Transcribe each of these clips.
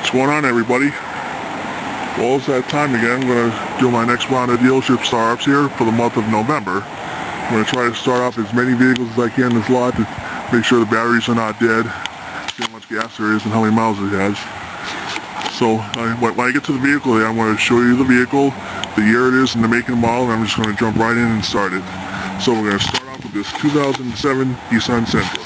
What's going on, everybody? Well, it's that time again. I'm going to do my next round of dealership startups here for the month of November. I'm going to try to start off as many vehicles as I can in this lot to make sure the batteries are not dead, see how much gas there is and how many miles it has. So when I get to the vehicle here, I'm going to show you the vehicle, the year it is, and the make and model, and I'm just going to jump right in and start it. So we're going to start off with this 2007 Nissan Sentra.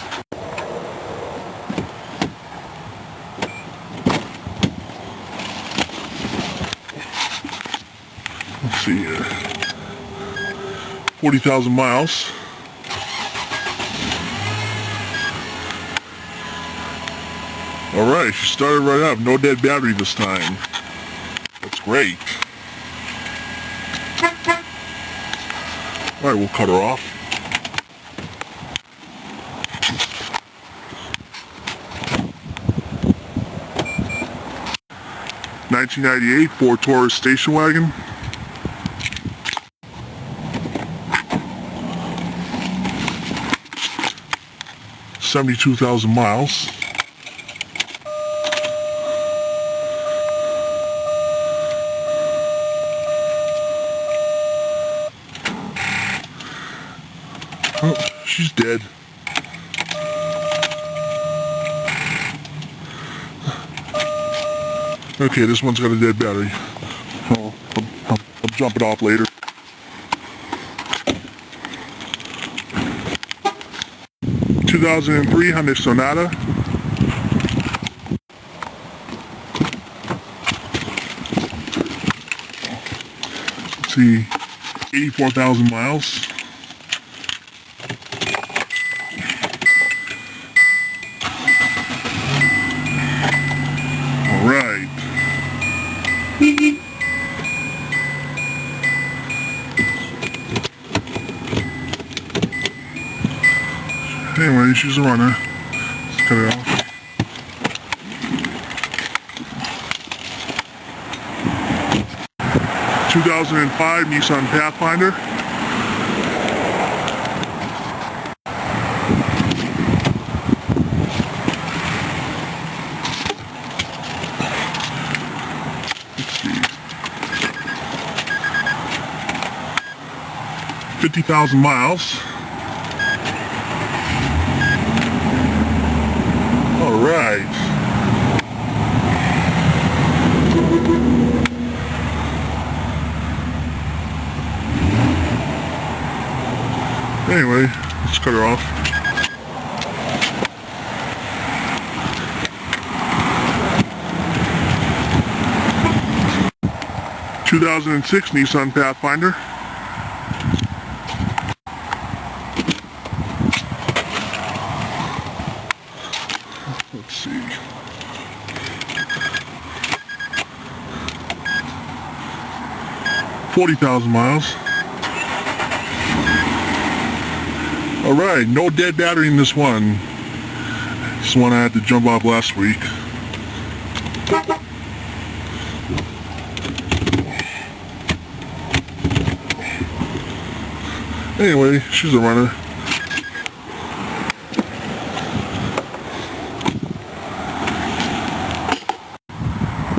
Let's see here. 40,000 miles. Alright, she started right up. No dead battery this time. That's great. Alright, we'll cut her off. (1998) Ford Taurus station wagon. (72,000 miles). Oh, she's dead. Okay, this one's got a dead battery. I'll jump it off later. (2003) Hyundai Sonata. Let's see, 84,000 miles. Alright. Anyway, she's a runner. Let's cut it off. (2005) Nissan Pathfinder. Let's see. 50,000 miles. Alright. Anyway, let's cut her off. (2006) Nissan Pathfinder. Let's see. (40,000 miles). Alright, no dead battery in this one. This one I had to jump off last week. Anyway, she's a runner.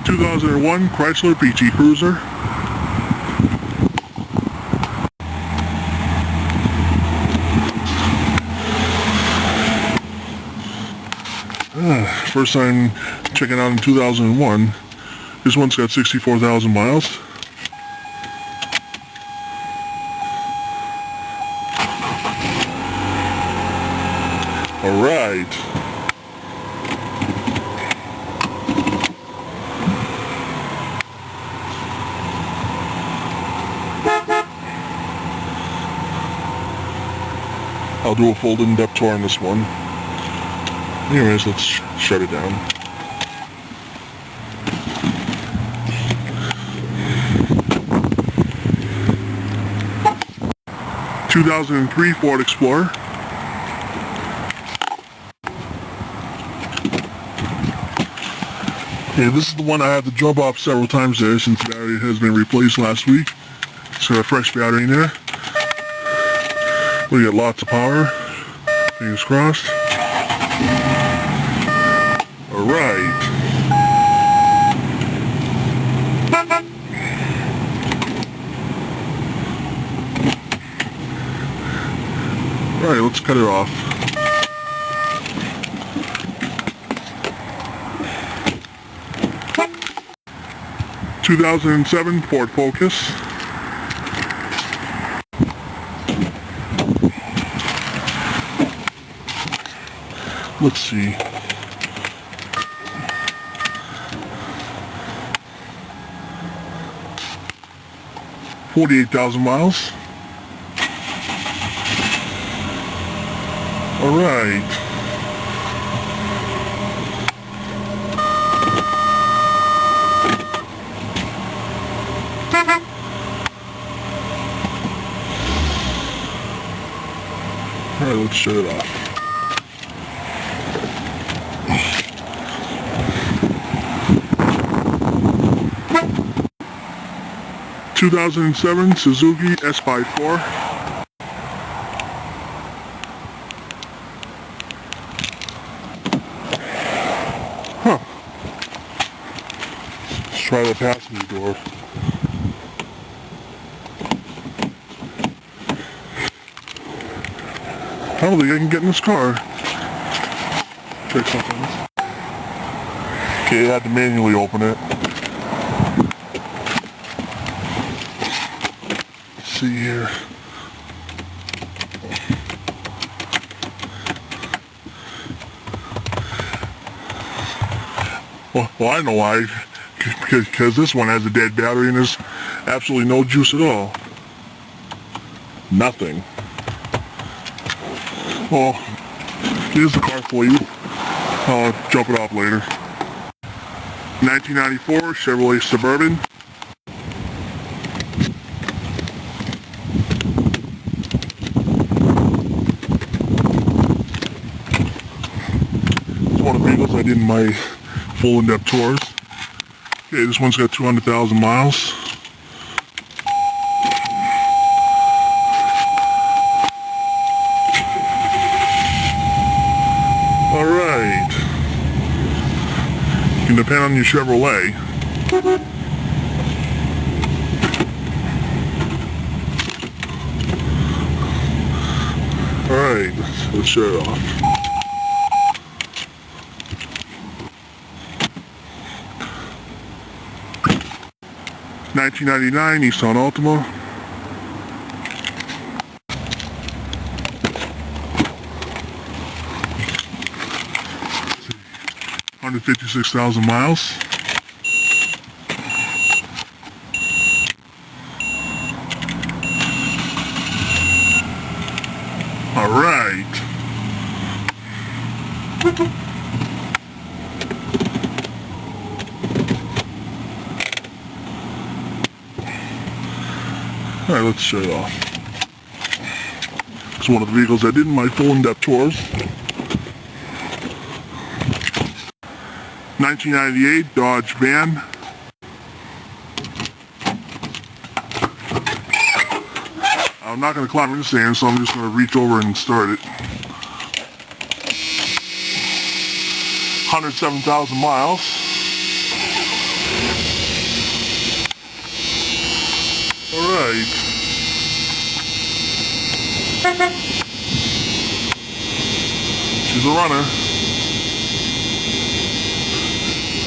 (2001) Chrysler PT Cruiser. First time checking out in 2001. This one's got 64,000 miles. Alright. I'll do a full in-depth tour on this one. Anyways, let's shut it down. (2003) Ford Explorer. Okay, this is the one I had to jump off several times there since the battery has been replaced last week. It's got a fresh battery in there. We got lots of power. Fingers crossed. Alright. Alright, let's cut it off. ...2007 Ford Focus. Let's see. $48,000 miles. All right. All right, let's shut it off. ...2007 Suzuki S54. Huh. Let's try the passenger door. I don't think I can get in this car. Check something. Okay, I had to manually open it. See here. Well, I know why. Because this one has a dead battery and there's absolutely no juice at all. Nothing. Well, here's the car for you. I'll jump it off later. 1994 Chevrolet Suburban. One of the vehicles I did in my full in-depth tours. Okay, this one's got 200,000 miles. Alright. You can depend on your Chevrolet. Alright, let's shut it off. $1999 Nissan Altima. $156,000 miles. All right. Alright, let's shut it off. It's one of the vehicles I did in my full in-depth tours. 1998 Dodge Van. I'm not going to climb in the sand, so I'm just going to reach over and start it. 107,000 miles. Alright. She's a runner.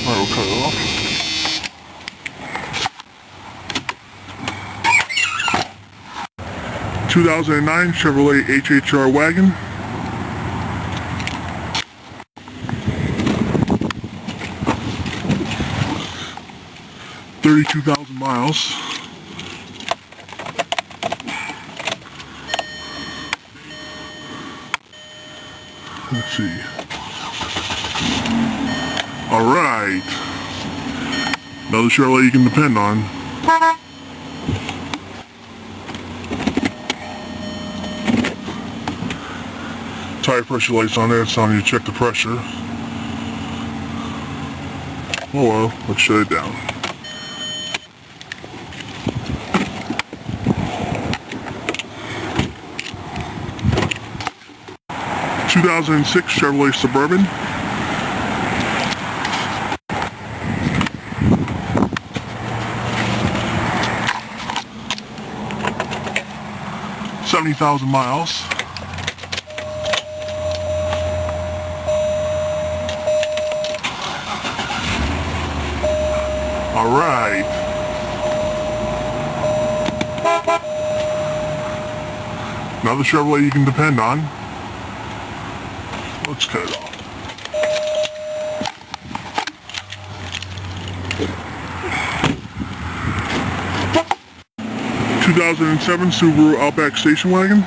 Alright, we'll cut it off. ...2009 Chevrolet HHR wagon. $32,000 miles. Let's see. Alright. Another Chevrolet you can depend on. Tire pressure lights on there, it's telling you to check the pressure. Oh well, let's shut it down. ...2006 Chevrolet Suburban. $70,000 miles. Alright. Another Chevrolet you can depend on. Let's cut it off. 2007 Subaru Outback station wagon.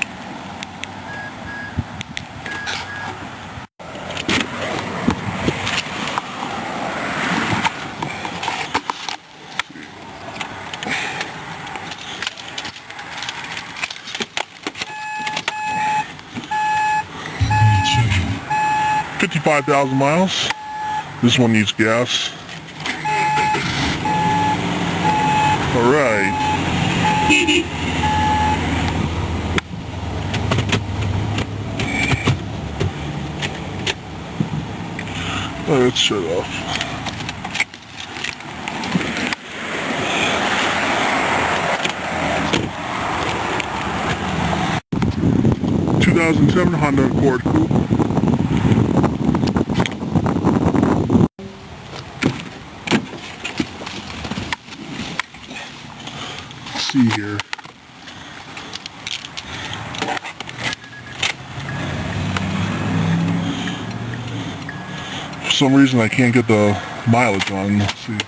$55,000 miles. This one needs gas. Alright. Let's shut it off. '2007 Honda Accord Coupe. Let's see here. For some reason I can't get the mileage on. Let's see.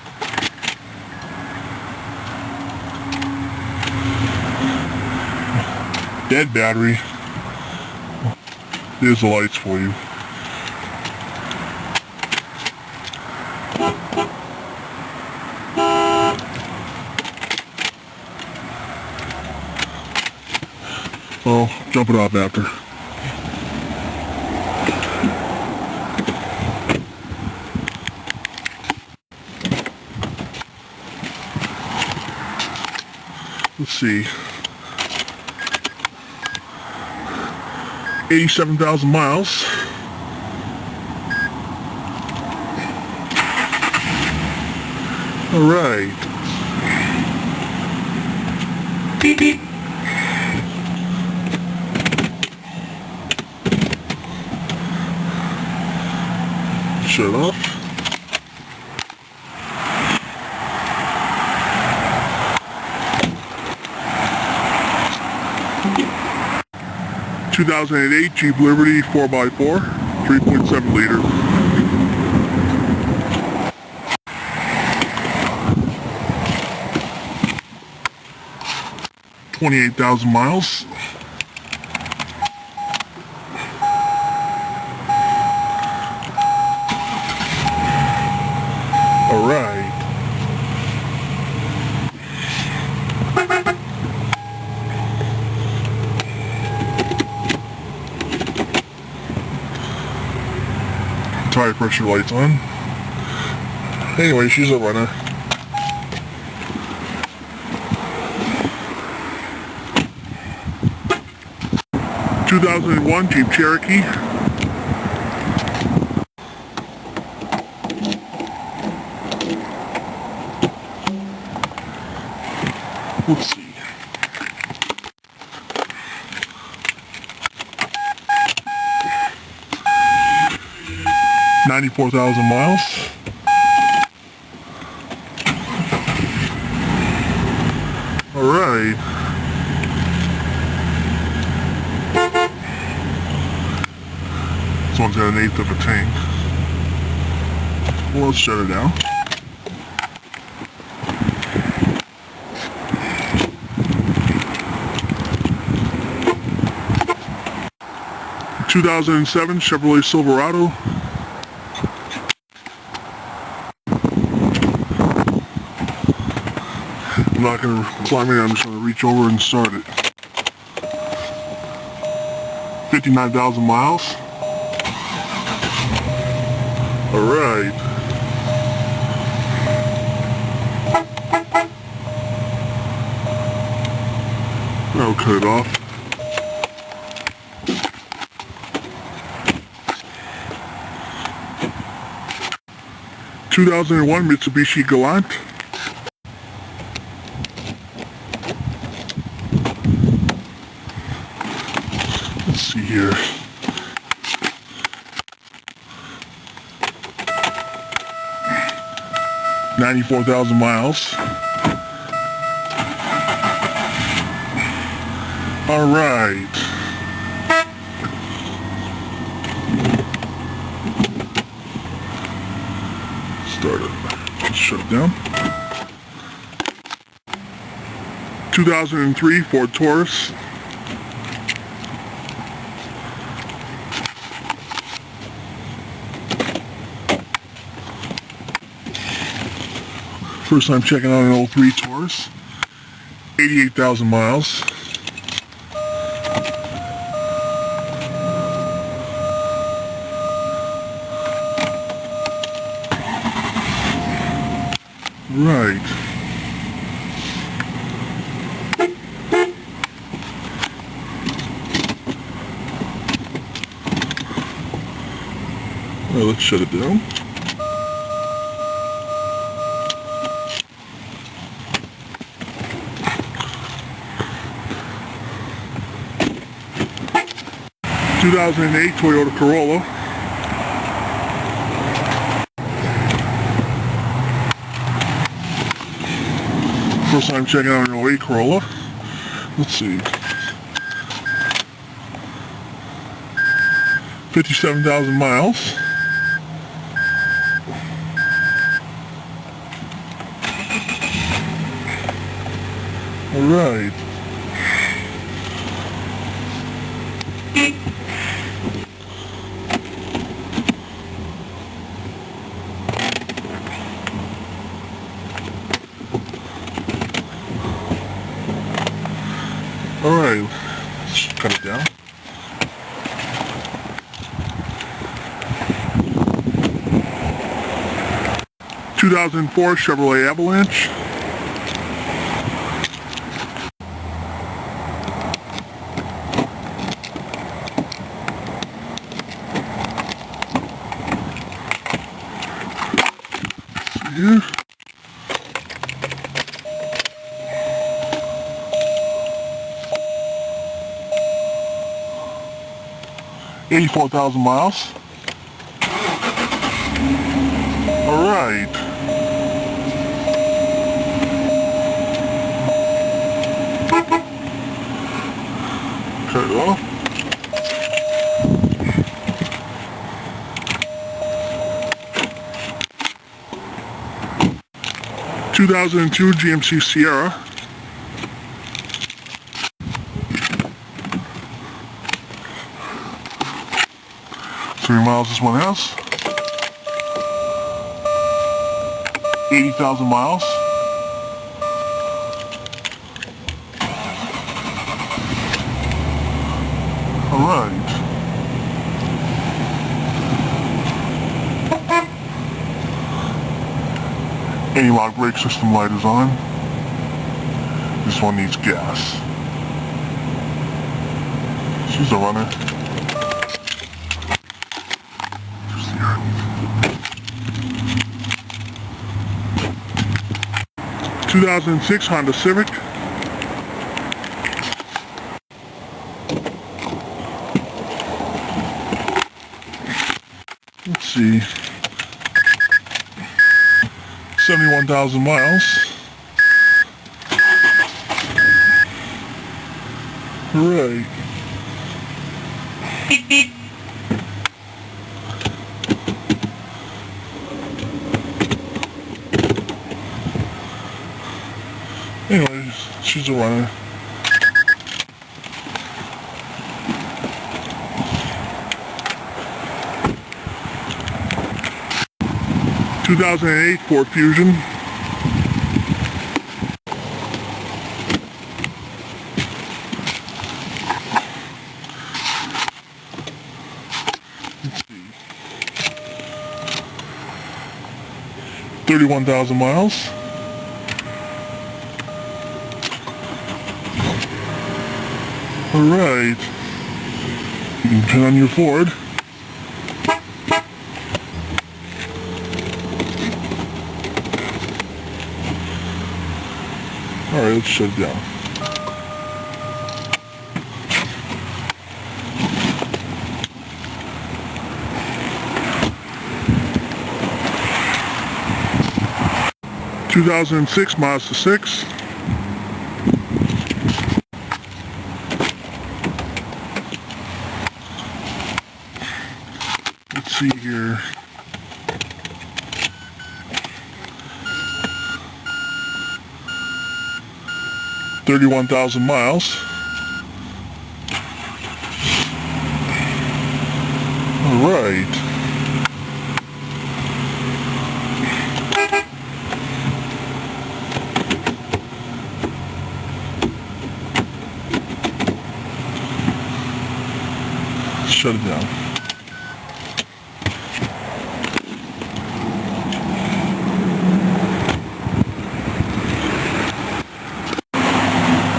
Dead battery. There's the lights for you. Well, jump it off after. Let's see. 87,000 miles. All right. Beep beep. Shut off. '2008 Jeep Liberty 4x4, 3.7 liter. $28,000 miles. All right. Tire pressure lights on. Anyway, she's a runner. '2001 Jeep Cherokee. Let's see. $94,000 miles. All right. This one's got an eighth of a tank. Well, let's shut it down. '2007 Chevrolet Silverado. I'm not going to climb in, I'm just going to reach over and start it. 59,000 miles. Alright. I'll cut it off. '2001 Mitsubishi Galant. Let's see here. 94,000 miles. All right. Start it. Let's shut it down. 2003 Ford Taurus. First time checking out an 03 Taurus. 88,000 miles. Right. Well, let's shut it down. Two 2008 Toyota Corolla. First time checking out an 08 Corolla. Let's see. 57,000 miles. All right. All right, let's cut it down. Two 2004 Chevrolet Avalanche. Here. $84,000 miles. All right. Cut it off. (2002) GMC Sierra. Three miles this one has. 80,000 miles. All right. Anti-lock brake system light is on. This one needs gas. She's a runner. 2006 Honda Civic. Let's see. 71,000 miles. Right. Anyways, she's a runner. (2008) Ford Fusion. Let's see. 31,000 miles. All right. You can turn on your Ford. All right, let's shut it down. 2006 Mazda 6. Let's see here. $31,000 miles. All right. Shut it down.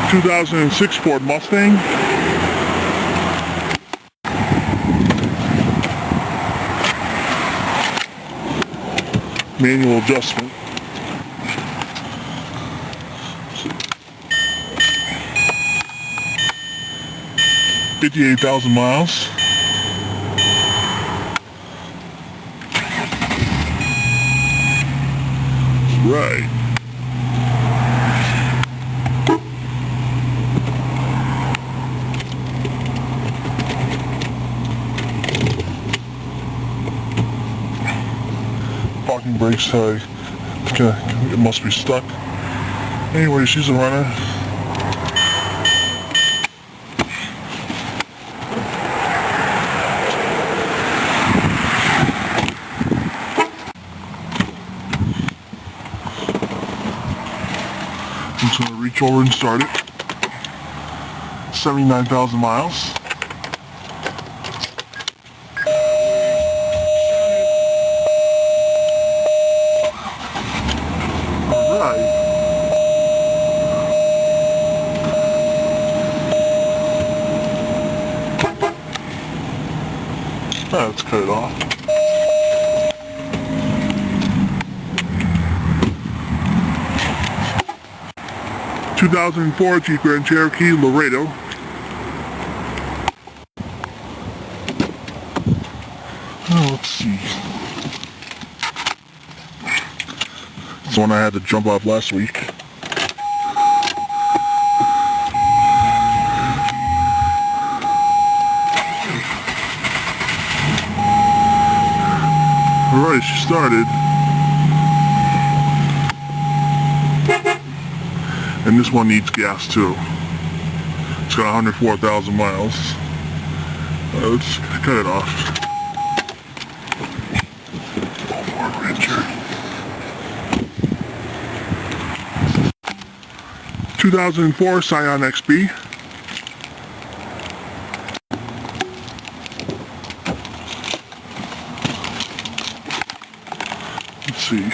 ...2006 Ford Mustang. Manual adjustment. $58,000 miles. Right. Parking brakes, it must be stuck. Anyway, she's a runner. I'm just going to reach over and start it. 79,000 miles. Alright. Let's cut it off. ...2004 Jeep Grand Cherokee Laredo. Oh, let's see. It's the one I had to jump off last week. Alright, she started. And this one needs gas too. It's got 104,000 miles. Let's cut it off. Ford Ranger. 2004 Scion XB. Let's see.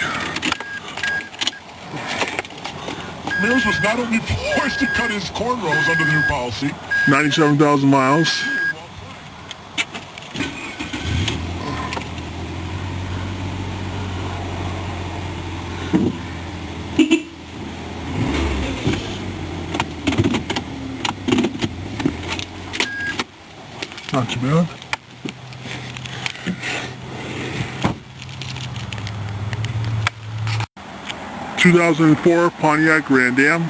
Mears was not only forced to cut his cornrows under the new policy. 97,000 miles. Not too bad. ...2004 Pontiac Grand Am.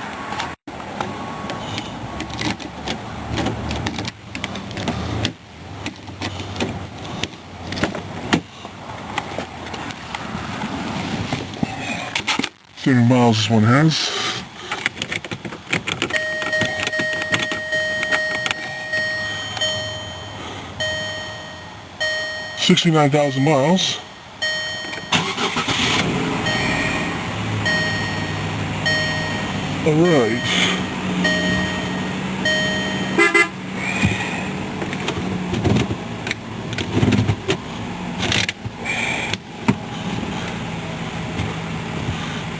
See how many miles this one has. $69,000 miles. Alright.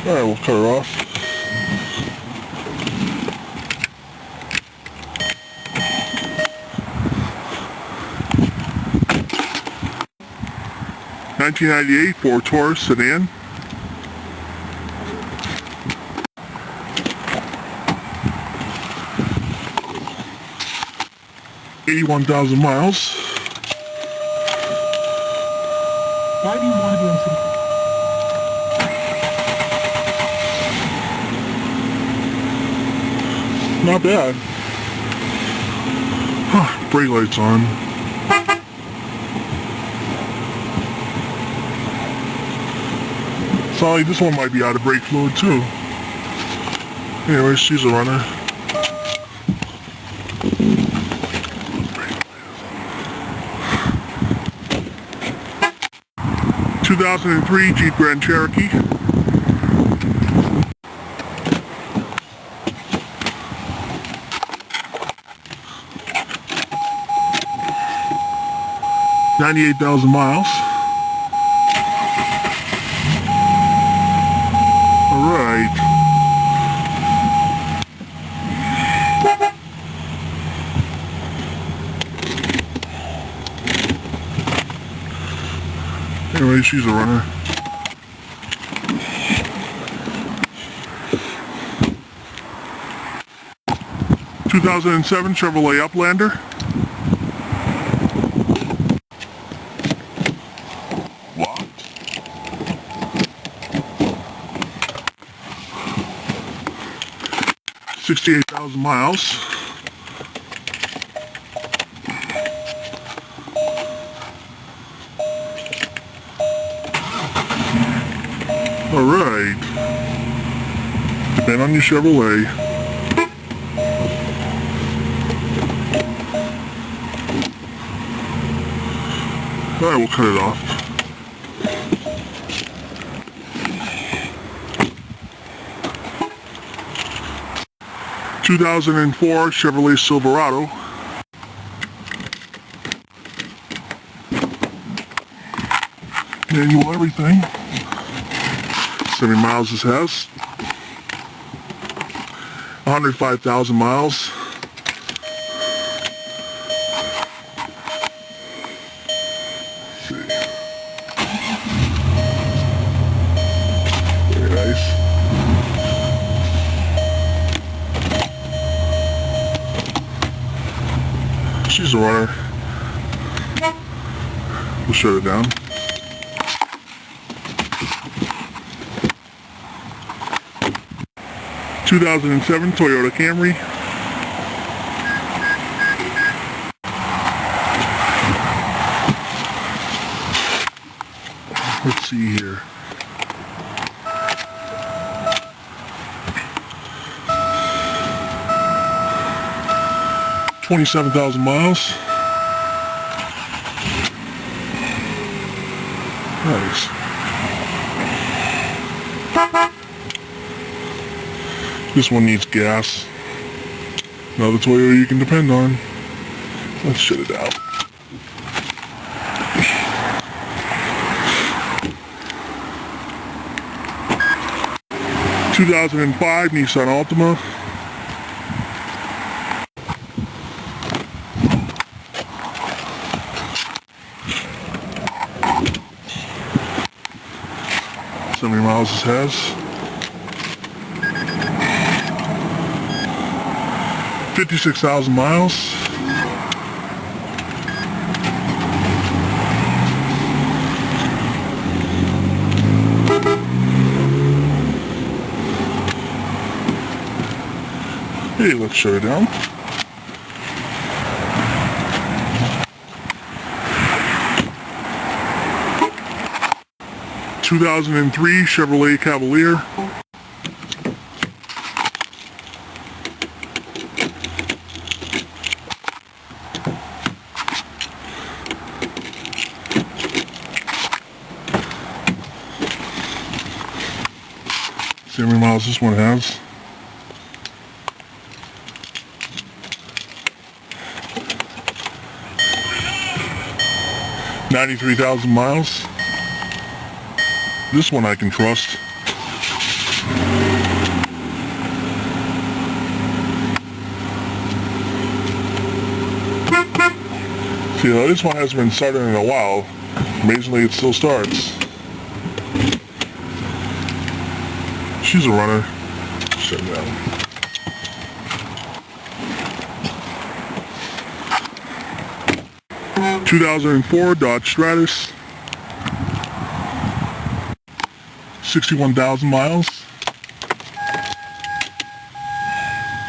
Alright, we'll cut her off. ...1998 Ford Taurus sedan. $81,000 miles. Why do you want to be on city? Not bad. Huh, brake lights on. Sorry, this one might be out of brake fluid too. Anyways, she's a runner. ...2003 Jeep Grand Cherokee. ...98,000 miles. Alright. Anyway, she's a runner. ...2007 Chevrolet Uplander. What? ...68,000 miles. Alright. Depend on your Chevrolet. Alright, we'll cut it off. ...2004 Chevrolet Silverado. Manual everything. 70 miles this has. 105,000 miles. Let's see. Very nice. She's a runner. We'll shut it down. ...2007 Toyota Camry. Let's see here. ...27,000 miles. Nice. This one needs gas. Another Toyota you can depend on. Let's shut it out. ...2005 Nissan Altima. So many miles this has. 56,000 miles. Hey, let's shut it down. ...2003 Chevrolet Cavalier. See how many miles this one has. $93,000 miles. This one I can trust. See, this one hasn't been started in a while. Amazingly, it still starts. She's a runner. Shut it down. ...2004 Dodge Stratus. 61,000 miles.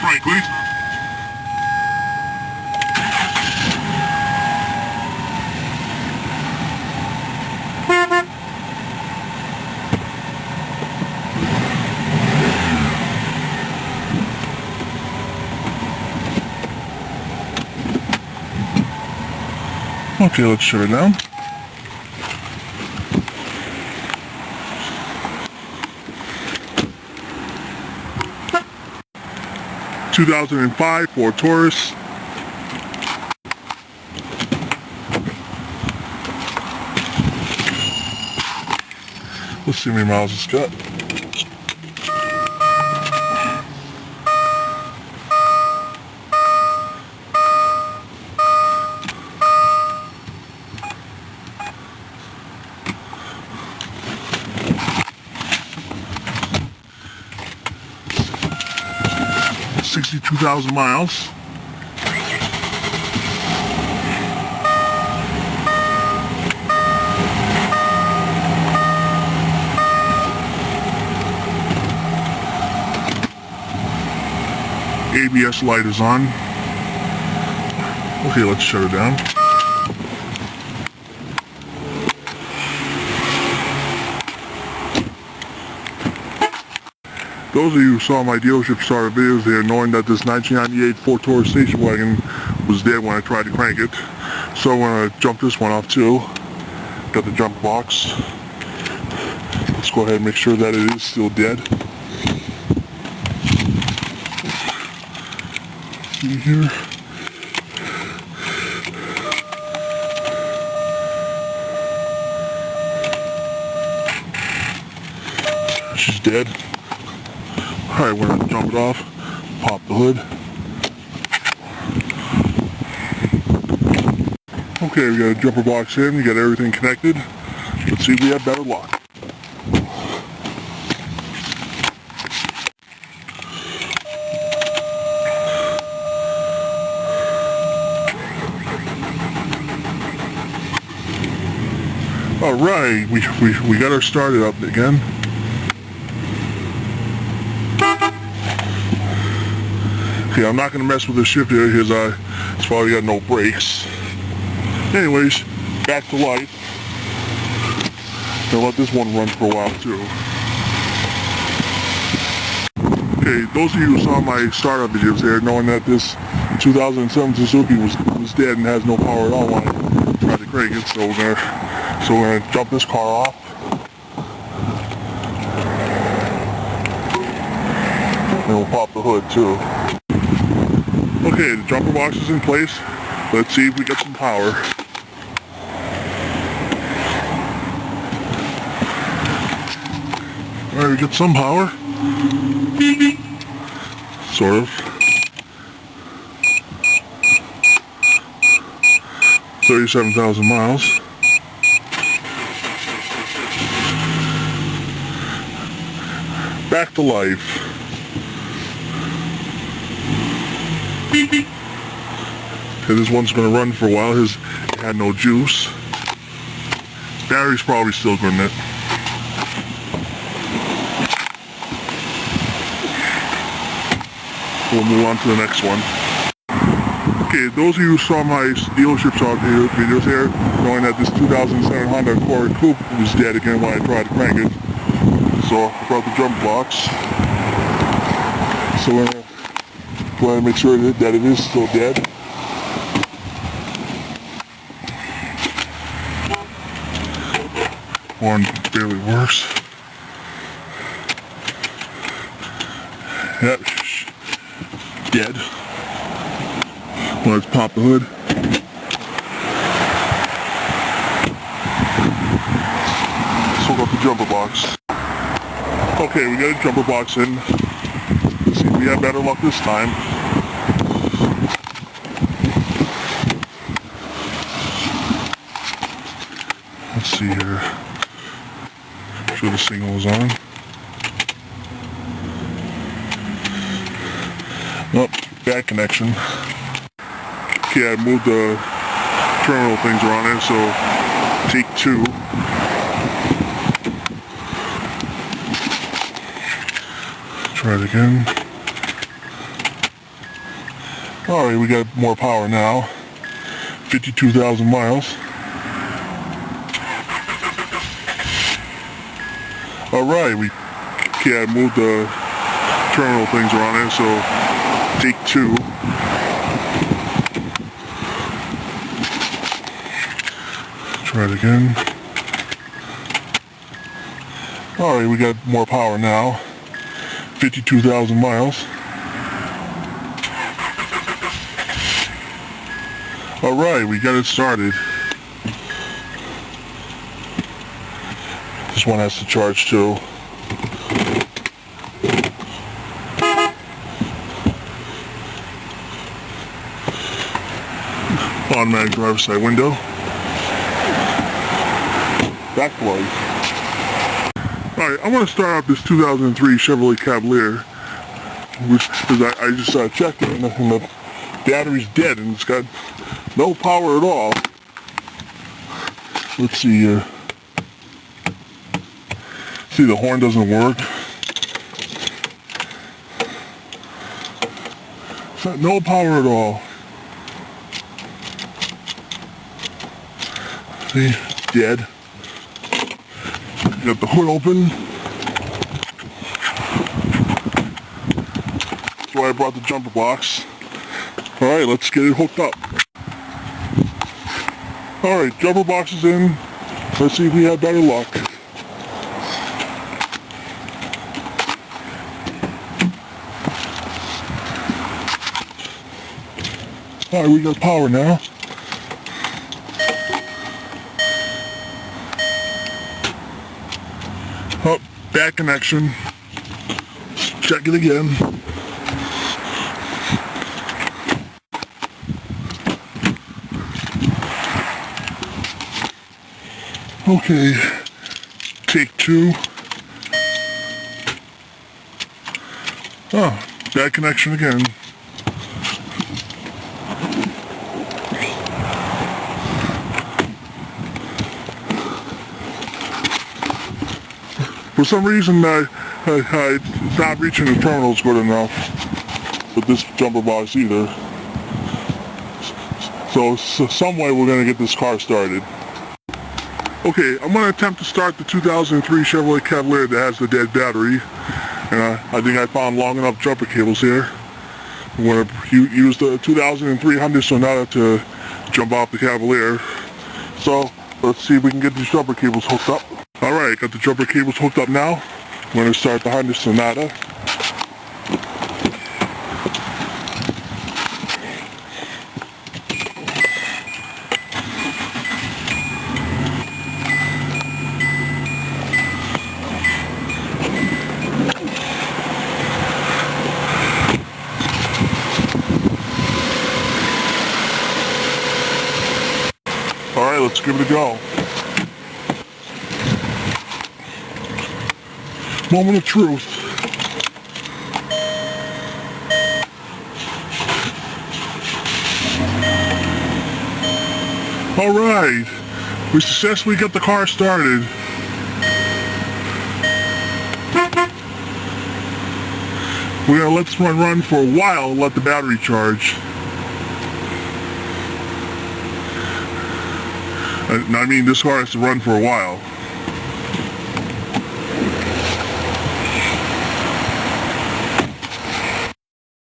Frankly, Okay, let's shut it down. ...2005 Ford Taurus. Let's see how many miles it's got. $62,000 miles. ABS light is on. Okay, let's shut it down. Those of you who saw my dealership starter videos there, knowing that this 1998 Ford Taurus station wagon was dead when I tried to crank it. So I'm going to jump this one off too. Got the jump box. Let's go ahead and make sure that it is still dead. See here. She's dead. Alright, we're gonna jump it off, pop the hood. Okay, we got a jumper box in, we got everything connected. Let's see if we have better luck. Alright, we got her started up again. Okay, I'm not going to mess with the shifter because it's probably got no brakes. Anyways, back to life. Gonna let this one run for a while too. Okay, those of you who saw my startup videos there, knowing that this 2007 Suzuki was dead and has no power at all when I tried to crank it, so we're gonna jump this car off. And we'll pop the hood too. Okay, the jumper box is in place. Let's see if we get some power. Alright, we get some power. Sort of. 37,000 miles. Back to life. Okay, this one's going to run for a while. It had no juice. Battery's probably still good in it. We'll move on to the next one. Okay, those of you who saw my dealership videos here, knowing that this 2007 Honda Accord Coupe was dead again when I tried to crank it. So I brought the jump box. So we're going to go ahead and make sure that it is still dead. One barely works. Yep, dead. Well, let's pop the hood. Let's hook up the jumper box. Okay, we got a jumper box in. Let's see if we have better luck this time. Let's see here. Make sure the signal is on. Oh, bad connection. Okay, I moved the terminal things around there, so take two. Try it again. Alright, we got more power now. 52,000 miles. Alright, okay, I moved the terminal things around there, so take two. Try it again. Alright, we got more power now. 52,000 miles. Alright, we got it started. This one has to charge too. Automatic driver's side window. Back light. Alright, I want to start off this 2003 Chevrolet Cavalier, which is I just checked it, and the battery's dead, and it's got no power at all. Let's see here. See, the horn doesn't work. It's got no power at all. See, it's dead. Got the hood open. That's why I brought the jumper box. Alright, let's get it hooked up. Alright, jumper box is in. Let's see if we have better luck. Alright, we got power now. Oh, back connection. Check it again. Okay, take two. Oh, bad connection again. For some reason, it's not reaching the terminals good enough with this jumper box either. So some way we're going to get this car started. Okay, I'm going to attempt to start the 2003 Chevrolet Cavalier that has the dead battery. And I think I found long enough jumper cables here. I'm going to use the 2003 Hyundai Sonata to jump off the Cavalier. So let's see if we can get these jumper cables hooked up. Alright, got the jumper cables hooked up now. I'm going to start the Hyundai Sonata. Alright, let's give it a go. Moment of truth. Alright, we successfully got the car started. We're going to let this one run for a while and let the battery charge. I mean, this car has to run for a while.